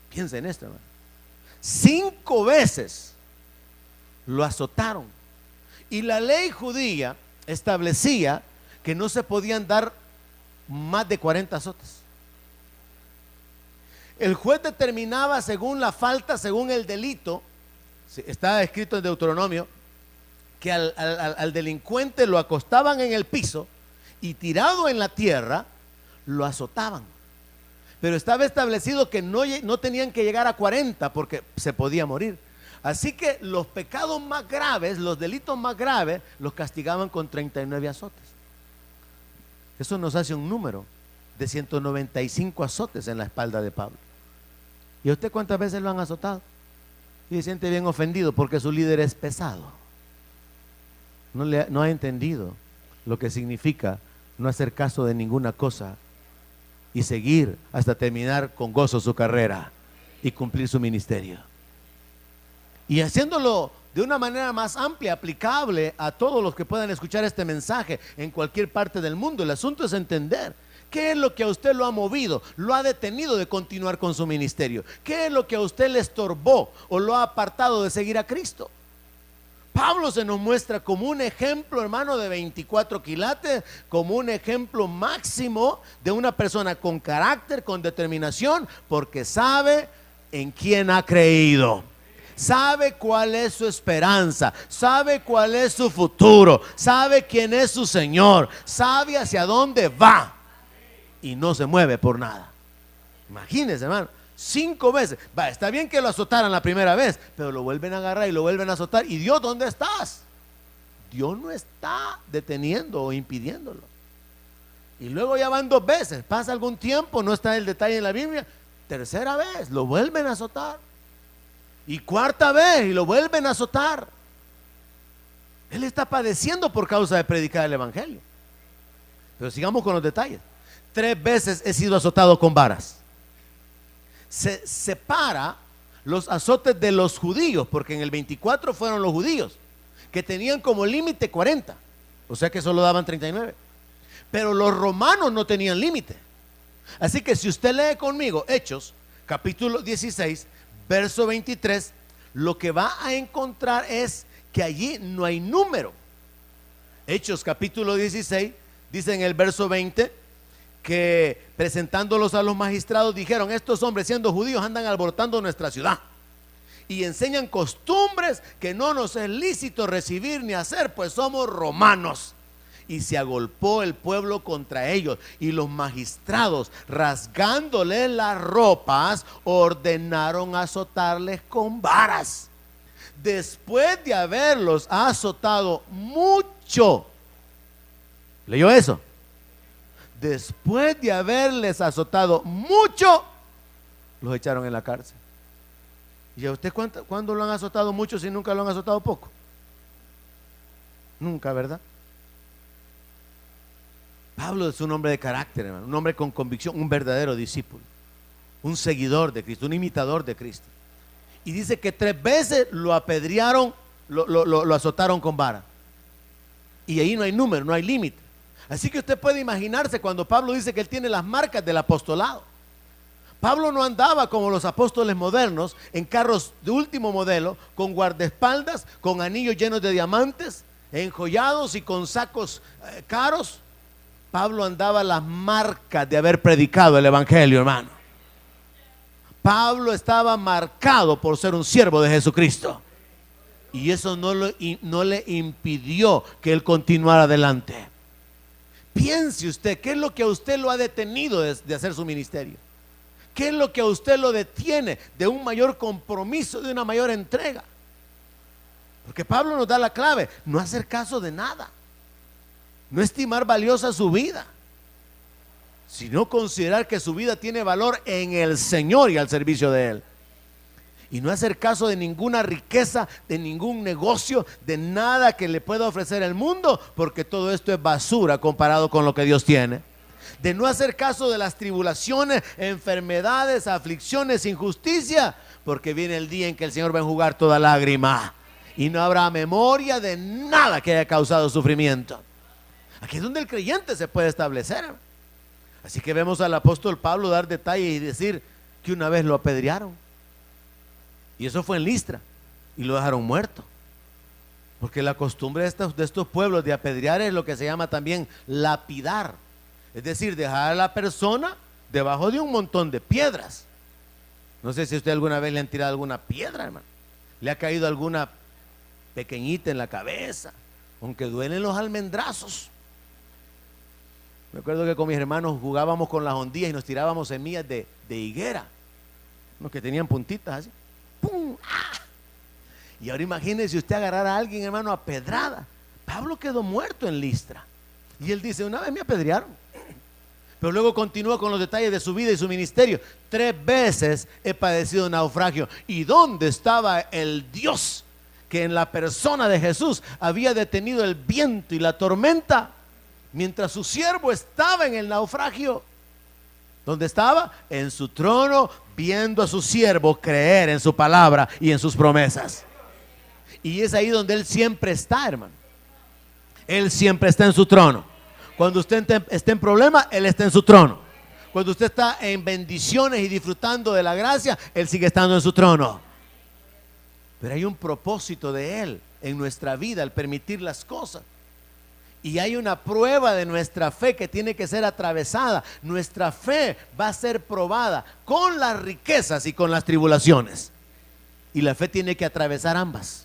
Piensa en esto, hermano. 5 veces lo azotaron. Y la ley judía establecía que no se podían dar más de 40 azotes. El juez determinaba según la falta, según el delito. Está escrito en Deuteronomio que al delincuente lo acostaban en el piso y tirado en la tierra lo azotaban. Pero estaba establecido que no tenían que llegar a 40 porque se podía morir. Así que los pecados más graves, los delitos más graves, los castigaban con 39 azotes. Eso nos hace un número de 195 azotes en la espalda de Pablo. ¿Y a usted cuántas veces lo han azotado? Y se siente bien ofendido porque su líder es pesado. No ha entendido lo que significa no hacer caso de ninguna cosa y seguir hasta terminar con gozo su carrera y cumplir su ministerio. Y haciéndolo de una manera más amplia, aplicable a todos los que puedan escuchar este mensaje en cualquier parte del mundo. El asunto es entender qué es lo que a usted lo ha movido, lo ha detenido de continuar con su ministerio. ¿Qué es lo que a usted le estorbó o lo ha apartado de seguir a Cristo? Pablo se nos muestra como un ejemplo, hermano, de 24 quilates, como un ejemplo máximo de una persona con carácter, con determinación, porque sabe en quién ha creído. Sabe cuál es su esperanza, sabe cuál es su futuro, sabe quién es su Señor, sabe hacia dónde va y no se mueve por nada. Imagínense, hermano, 5 veces. Está bien que lo azotaran la primera vez, pero lo vuelven a agarrar y lo vuelven a azotar. ¿Y Dios dónde estás? Dios no está deteniendo o impidiéndolo. Y luego ya van 2 veces, pasa algún tiempo, no está el detalle en la Biblia. Tercera vez, lo vuelven a azotar. Y 4ª vez, y lo vuelven a azotar. Él está padeciendo por causa de predicar el evangelio. Pero sigamos con los detalles. 3 veces he sido azotado con varas. Se separa los azotes de los judíos, porque en el 24 fueron los judíos que tenían como límite 40, o sea que solo daban 39. Pero los romanos no tenían límite. Así que si usted lee conmigo Hechos capítulo 16 verso 23, lo que va a encontrar es que allí no hay número. Hechos capítulo 16 dice en el verso 20 que presentándolos a los magistrados dijeron: estos hombres, siendo judíos, andan alborotando nuestra ciudad y enseñan costumbres que no nos es lícito recibir ni hacer, pues somos romanos. Y se agolpó el pueblo contra ellos, y los magistrados, rasgándoles las ropas, ordenaron azotarles con varas. Después de haberlos azotado mucho, ¿leyó eso? Después de haberles azotado mucho, los echaron en la cárcel. ¿Y a usted cuándo lo han azotado mucho si nunca lo han azotado poco? Nunca, ¿verdad? Pablo es un hombre de carácter, hermano, un hombre con convicción, un verdadero discípulo, un seguidor de Cristo, un imitador de Cristo. Y dice que 3 veces lo apedrearon, lo azotaron con vara. Y ahí no hay número, no hay límite. Así que usted puede imaginarse cuando Pablo dice que él tiene las marcas del apostolado. Pablo no andaba como los apóstoles modernos en carros de último modelo, con guardaespaldas, con anillos llenos de diamantes, enjollados y con sacos caros. Pablo andaba las marcas de haber predicado el evangelio, hermano. Pablo estaba marcado por ser un siervo de Jesucristo, y eso no le impidió que él continuara adelante. Piense usted, ¿qué es lo que a usted lo ha detenido de hacer su ministerio? ¿Qué es lo que a usted lo detiene de un mayor compromiso, de una mayor entrega? Porque Pablo nos da la clave: no hacer caso de nada. No estimar valiosa su vida, sino considerar que su vida tiene valor en el Señor y al servicio de Él. Y no hacer caso de ninguna riqueza, de ningún negocio, de nada que le pueda ofrecer el mundo, porque todo esto es basura comparado con lo que Dios tiene. De no hacer caso de las tribulaciones, enfermedades, aflicciones, injusticia, porque viene el día en que el Señor va a enjugar toda lágrima y no habrá memoria de nada que haya causado sufrimiento. Aquí es donde el creyente se puede establecer. Así que vemos al apóstol Pablo dar detalles y decir que una vez lo apedrearon. Y eso fue en Listra. Y lo dejaron muerto. Porque la costumbre de estos pueblos de apedrear es lo que se llama también lapidar. Es decir, dejar a la persona debajo de un montón de piedras. No sé si usted alguna vez le han tirado alguna piedra, hermano. Le ha caído alguna pequeñita en la cabeza. Aunque duelen los almendrazos. Me acuerdo que con mis hermanos jugábamos con las hondillas y nos tirábamos semillas de higuera. Unos que tenían puntitas así. ¡Pum! ¡Ah! Y ahora imagínese usted agarrar a alguien, hermano, a pedrada. Pablo quedó muerto en Listra. Y él dice, una vez me apedrearon. Pero luego continúa con los detalles de su vida y su ministerio. 3 veces he padecido naufragio. ¿Y dónde estaba el Dios que en la persona de Jesús había detenido el viento y la tormenta mientras su siervo estaba en el naufragio? ¿Dónde estaba? En su trono, viendo a su siervo creer en su palabra y en sus promesas. Y es ahí donde Él siempre está, hermano. Él siempre está en su trono. Cuando usted esté en problema, Él está en su trono. Cuando usted está en bendiciones y disfrutando de la gracia, Él sigue estando en su trono. Pero hay un propósito de Él en nuestra vida al permitir las cosas. Y hay una prueba de nuestra fe que tiene que ser atravesada. Nuestra fe va a ser probada con las riquezas y con las tribulaciones. Y la fe tiene que atravesar ambas.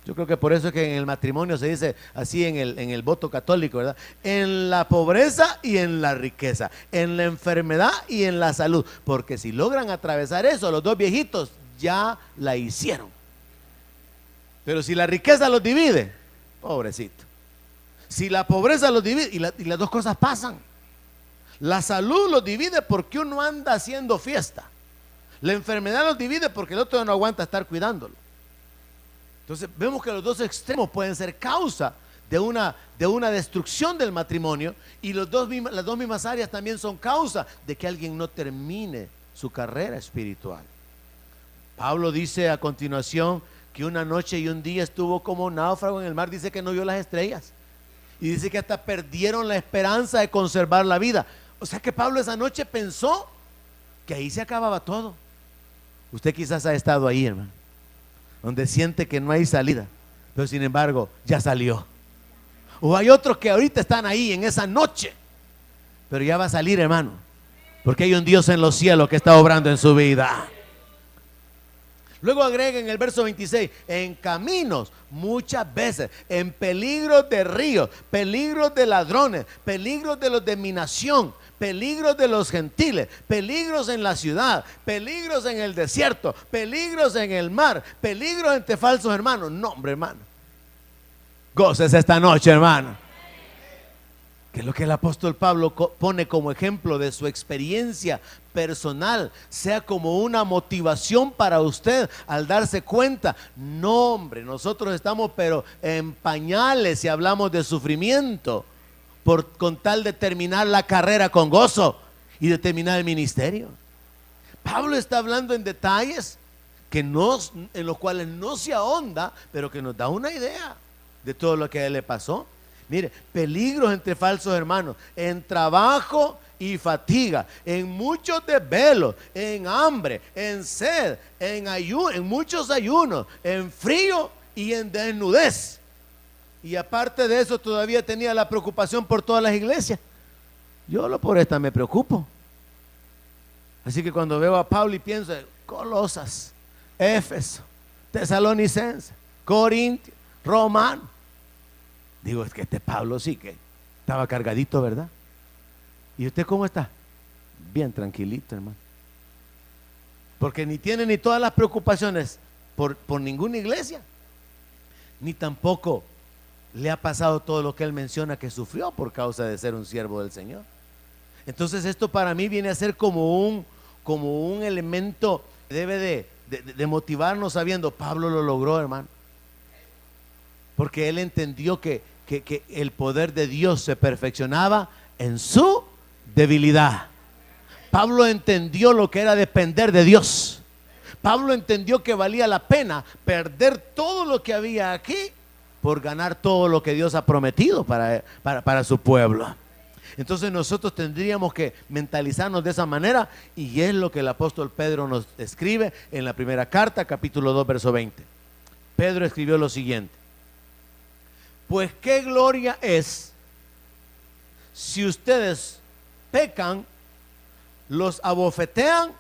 Yo creo que por eso es que en el matrimonio se dice así en el voto católico, ¿verdad? En la pobreza y en la riqueza, en la enfermedad y en la salud. Porque si logran atravesar eso, los dos viejitos ya la hicieron. Pero si la riqueza los divide, pobrecito. Si la pobreza los divide, y las dos cosas pasan. La salud los divide porque uno anda haciendo fiesta. La enfermedad los divide porque el otro no aguanta estar cuidándolo. Entonces vemos que los dos extremos pueden ser causa de una destrucción del matrimonio, y las dos mismas áreas también son causa de que alguien no termine su carrera espiritual. Pablo dice a continuación que una noche y un día estuvo como náufrago en el mar. Dice que no vio las estrellas. Y dice que hasta perdieron la esperanza de conservar la vida. O sea que Pablo esa noche pensó que ahí se acababa todo. Usted quizás ha estado ahí, hermano, donde siente que no hay salida, pero sin embargo ya salió. O hay otros que ahorita están ahí en esa noche, pero ya va a salir, hermano, porque hay un Dios en los cielos que está obrando en su vida. Luego agrega en el verso 26, en caminos muchas veces, en peligros de ríos, peligros de ladrones, peligros de los de mi nación, peligros de los gentiles, peligros en la ciudad, peligros en el desierto, peligros en el mar, peligros entre falsos hermanos. No, hombre, hermano, goces esta noche, hermano. Que es lo que el apóstol Pablo pone como ejemplo de su experiencia personal, sea como una motivación para usted al darse cuenta. No, hombre, nosotros estamos pero en pañales si hablamos de sufrimiento con tal de terminar la carrera con gozo y de terminar el ministerio. Pablo está hablando en detalles en los cuales no se ahonda, pero que nos da una idea de todo lo que a él le pasó. Mire, peligros entre falsos hermanos, en trabajo y fatiga, en muchos desvelos, en hambre, en sed, en muchos ayunos, en frío y en desnudez. Y aparte de eso todavía tenía la preocupación por todas las iglesias. Yo por esta me preocupo. Así que cuando veo a Pablo y pienso en Colosas, Éfeso, Tesalonicenses, Corintios, Romanos, digo, es que este Pablo sí que estaba cargadito, ¿verdad? ¿Y usted cómo está? Bien tranquilito, hermano. Porque ni tiene ni todas las preocupaciones por ninguna iglesia, ni tampoco le ha pasado todo lo que él menciona que sufrió por causa de ser un siervo del Señor. Entonces esto para mí viene a ser como un elemento que debe de motivarnos sabiendo, Pablo lo logró, hermano. Porque él entendió que el poder de Dios se perfeccionaba en su debilidad. Pablo entendió lo que era depender de Dios. Pablo entendió que valía la pena perder todo lo que había aquí por ganar todo lo que Dios ha prometido para su pueblo. Entonces nosotros tendríamos que mentalizarnos de esa manera, y es lo que el apóstol Pedro nos escribe en la primera carta, capítulo 2, verso 20. Pedro escribió lo siguiente: pues qué gloria es si ustedes pecan, los abofetean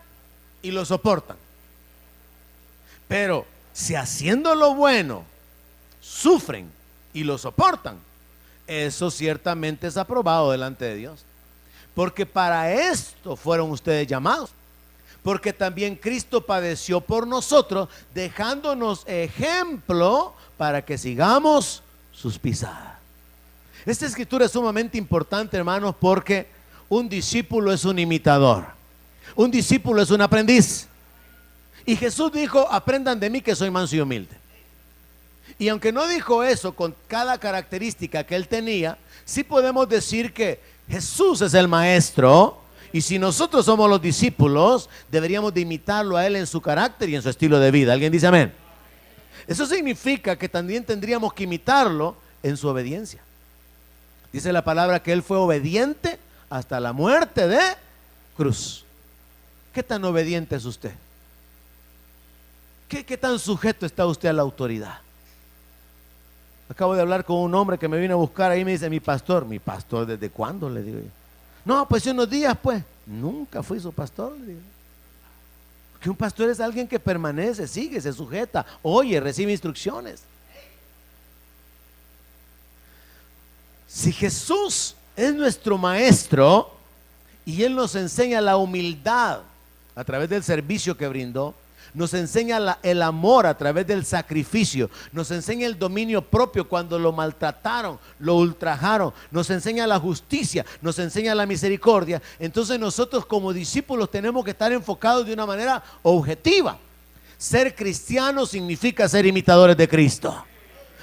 y los soportan. Pero si haciendo lo bueno sufren y lo soportan, eso ciertamente es aprobado delante de Dios. Porque para esto fueron ustedes llamados. Porque también Cristo padeció por nosotros, dejándonos ejemplo para que sigamos sus pisadas. Esta escritura es sumamente importante, hermanos, porque un discípulo es un imitador. Un discípulo es un aprendiz. Y Jesús dijo, aprendan de mí que soy manso y humilde. Y aunque no dijo eso con cada característica que él tenía, sí podemos decir que Jesús es el maestro, y si nosotros somos los discípulos, deberíamos de imitarlo a él en su carácter y en su estilo de vida. ¿Alguien dice amén? Eso significa que también tendríamos que imitarlo en su obediencia. Dice la palabra que él fue obediente hasta la muerte de cruz. ¿Qué tan obediente es usted? ¿Qué tan sujeto está usted a la autoridad? Acabo de hablar con un hombre que me vino a buscar ahí y me dice, mi pastor, ¿desde cuándo? Le digo yo. No, pues unos días pues. Nunca fui su pastor, le digo. Porque un pastor es alguien que permanece, sigue, se sujeta, oye, recibe instrucciones. Si Jesús es nuestro maestro y Él nos enseña la humildad a través del servicio que brindó, nos enseña el amor a través del sacrificio, nos enseña el dominio propio cuando lo maltrataron, lo ultrajaron, nos enseña la justicia, nos enseña la misericordia. Entonces nosotros como discípulos tenemos que estar enfocados de una manera objetiva. Ser cristiano significa ser imitadores de Cristo,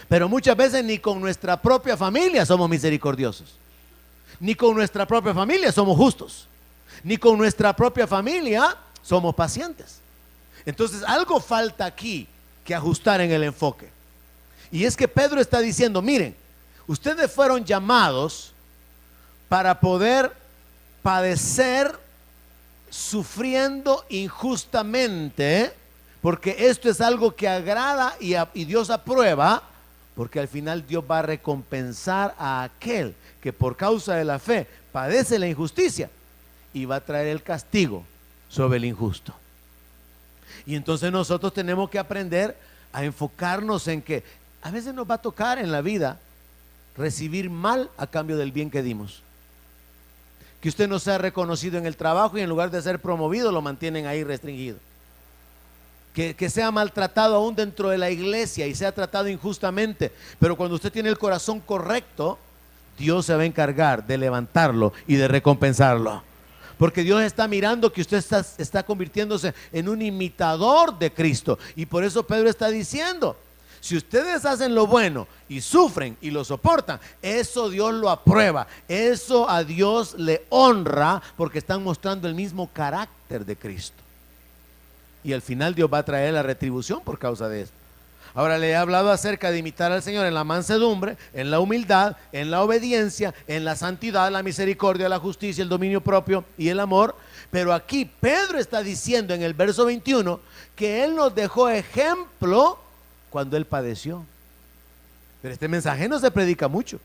pero muchas veces ni con nuestra propia familia somos misericordiosos, ni con nuestra propia familia somos justos, ni con nuestra propia familia somos pacientes. Entonces algo falta aquí que ajustar en el enfoque. Y es que Pedro está diciendo, miren, ustedes fueron llamados para poder padecer sufriendo injustamente, porque esto es algo que agrada y Dios aprueba, porque al final Dios va a recompensar a aquel que por causa de la fe padece la injusticia y va a traer el castigo sobre el injusto. Y entonces nosotros tenemos que aprender a enfocarnos en que a veces nos va a tocar en la vida recibir mal a cambio del bien que dimos. Que usted no sea reconocido en el trabajo y en lugar de ser promovido lo mantienen ahí restringido. Que sea maltratado aún dentro de la iglesia y sea tratado injustamente. Pero cuando usted tiene el corazón correcto, Dios se va a encargar de levantarlo y de recompensarlo. Porque Dios está mirando que usted está convirtiéndose en un imitador de Cristo. Y por eso Pedro está diciendo, si ustedes hacen lo bueno y sufren y lo soportan, eso Dios lo aprueba. Eso a Dios le honra porque están mostrando el mismo carácter de Cristo. Y al final Dios va a traer la retribución por causa de esto. Ahora le he hablado acerca de imitar al Señor en la mansedumbre, en la humildad, en la obediencia, en la santidad, la misericordia, la justicia, el dominio propio y el amor. Pero aquí Pedro está diciendo en el verso 21 que Él nos dejó ejemplo cuando Él padeció. Pero este mensaje no se predica mucho.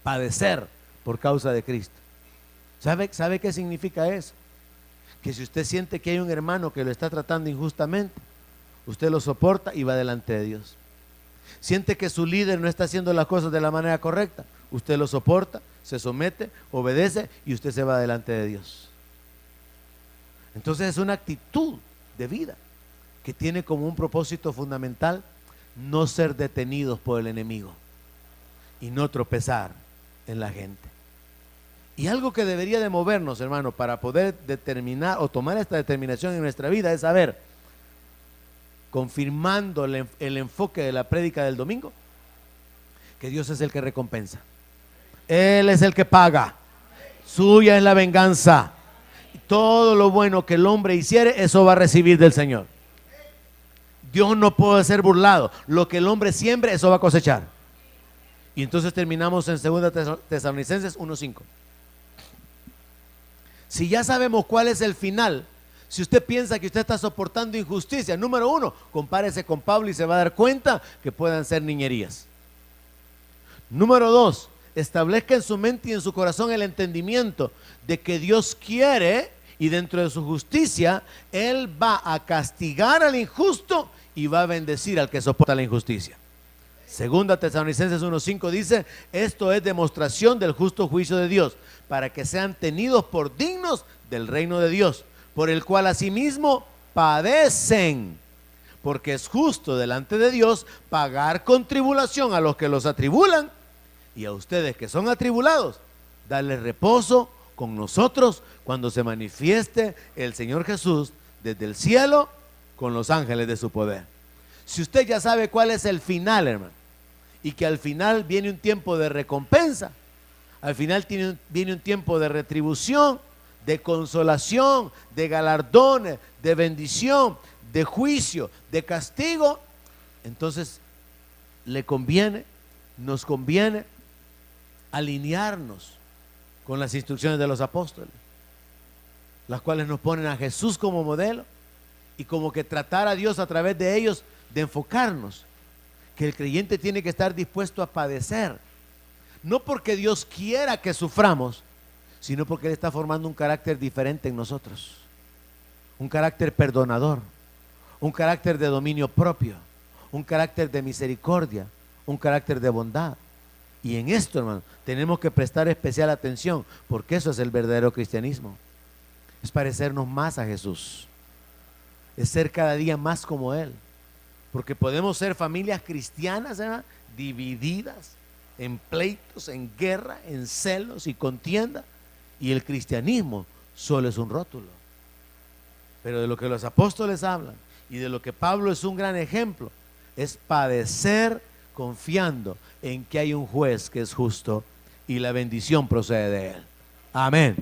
Padecer por causa de Cristo. ¿Sabe qué significa eso? Que si usted siente que hay un hermano que lo está tratando injustamente, usted lo soporta y va delante de Dios. Siente que su líder no está haciendo las cosas de la manera correcta, usted lo soporta, se somete, obedece y usted se va delante de Dios. Entonces es una actitud de vida que tiene como un propósito fundamental no ser detenidos por el enemigo. y no tropezar en la gente. Y algo que debería de movernos, hermano, para poder determinar o tomar esta determinación en nuestra vida es saber, confirmando el enfoque de la prédica del domingo, que Dios es el que recompensa. Él es el que paga. Suya es la venganza. Todo lo bueno que el hombre hiciere, eso va a recibir del Señor. Dios no puede ser burlado. Lo que el hombre siembre, eso va a cosechar. Y entonces terminamos en 2 Tesalonicenses 1:5. Si ya sabemos cuál es el final, si usted piensa que usted está soportando injusticia, número 1, compárese con Pablo y se va a dar cuenta que puedan ser niñerías. Número 2, establezca en su mente y en su corazón el entendimiento de que Dios quiere, y dentro de su justicia, Él va a castigar al injusto y va a bendecir al que soporta la injusticia. 2 Tesalonicenses 1:5 dice: esto es demostración del justo juicio de Dios, para que sean tenidos por dignos del reino de Dios, por el cual asimismo padecen, porque es justo delante de Dios pagar con tribulación a los que los atribulan, y a ustedes que son atribulados, darles reposo con nosotros cuando se manifieste el Señor Jesús desde el cielo con los ángeles de su poder. Si usted ya sabe cuál es el final, hermano, y que al final viene un tiempo de recompensa, al final viene un tiempo de retribución, de consolación, de galardones, de bendición, de juicio, de castigo, entonces nos conviene alinearnos con las instrucciones de los apóstoles, las cuales nos ponen a Jesús como modelo, y como que tratar a Dios a través de ellos, de enfocarnos que el creyente tiene que estar dispuesto a padecer, no porque Dios quiera que suframos, sino porque Él está formando un carácter diferente en nosotros, un carácter perdonador, un carácter de dominio propio, un carácter de misericordia, un carácter de bondad. Y en esto, hermano, tenemos que prestar especial atención, porque eso es el verdadero cristianismo. Es parecernos más a Jesús, es ser cada día más como Él. Porque podemos ser familias cristianas, ¿verdad?, divididas en pleitos, en guerra, en celos y contienda, y el cristianismo solo es un rótulo. Pero de lo que los apóstoles hablan y de lo que Pablo es un gran ejemplo, es padecer confiando en que hay un juez que es justo y la bendición procede de Él. Amén.